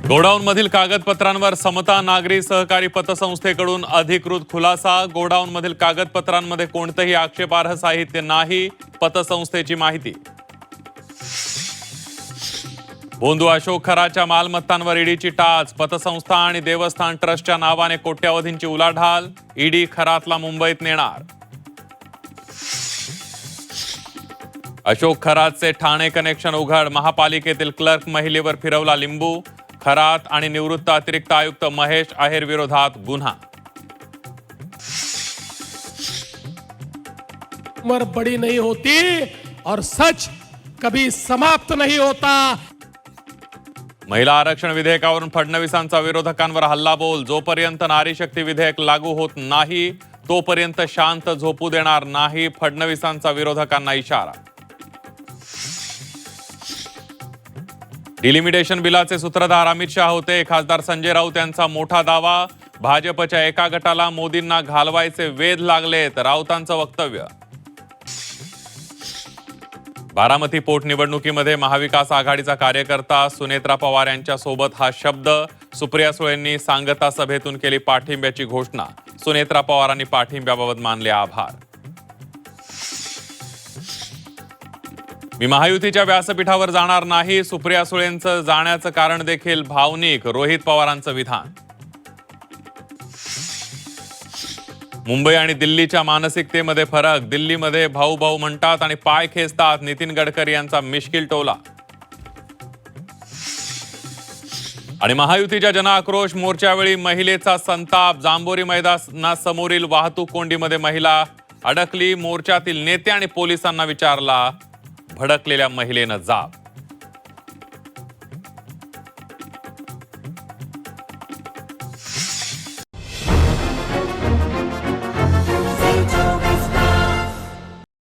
गोडाऊनमधील कागदपत्रांवर समता नागरी सहकारी पतसंस्थेकडून अधिकृत खुलासा. गोडाऊनमधील कागदपत्रांमध्ये कोणतेही आक्षेपार्ह साहित्य नाही, पतसंस्थेची माहिती. बोंधू अशोक खराच्या मालमत्तांवर ईडीची टाच. पतसंस्था आणि देवस्थान ट्रस्टच्या नावाने कोट्यावधींची उलाढाल. ईडी खरातला मुंबईत नेणार. अशोक खरातचे ठाणे कनेक्शन उघड. महापालिकेतील क्लर्क महिलेवर फिरवला लिंबू. खरात आणि निवृत्त अतिरिक्त आयुक्त महेश आहेर विरोधात गुन्हा. उम्र बड़ी नहीं होती और सच कभी समाप्त नहीं होता. महिला आरक्षण विधेयकावरून फडणवीसांचा विरोधकांवर हल्लाबोल. जोपर्यंत नारी शक्ती विधेयक लागू होत नाही तोपर्यंत शांत झोपू देणार नाही, फडणवीसांचा विरोधकांना इशारा. डिलिमिटेशन बिलाचे सूत्रधार अमित शाह होते. खासदार संजय राऊत यांचा मोठा दावा. भाजपच्या एका गटाला मोदींना घालवायचे वेध लागलेत, राऊतांचं वक्तव्य. बारामती पोटनिवडणुकीमध्ये महाविकास आघाडीचा कार्यकर्ता सुनेत्रा पवार यांच्या सोबत हा शब्द. सुप्रिया सुळेंनी सांगता सभेतून केली पाठिंब्याची घोषणा. सुनेत्रा पवारांनी पाठिंब्याबाबत मानले आभार. मी महायुतीच्या व्यासपीठावर जाणार नाही, सुप्रिया सुळेंचं जाण्याचं कारण देखील भावनिक, रोहित पवारांचं विधान. मुंबई आणि दिल्लीच्या मानसिकतेमध्ये फरक. दिल्लीमध्ये भाऊ भाऊ म्हणतात आणि पाय खेचतात, नितीन गडकरी यांचा मिश्किल टोला. आणि महायुतीच्या जनआक्रोश मोर्चावेळी महिलेचा संताप. जांभोरी मैदानासमोरील वाहतूक कोंडीमध्ये महिला अडकली. मोर्चातील नेते आणि पोलिसांना विचारला भडकलेल्या महिलेनं जाब.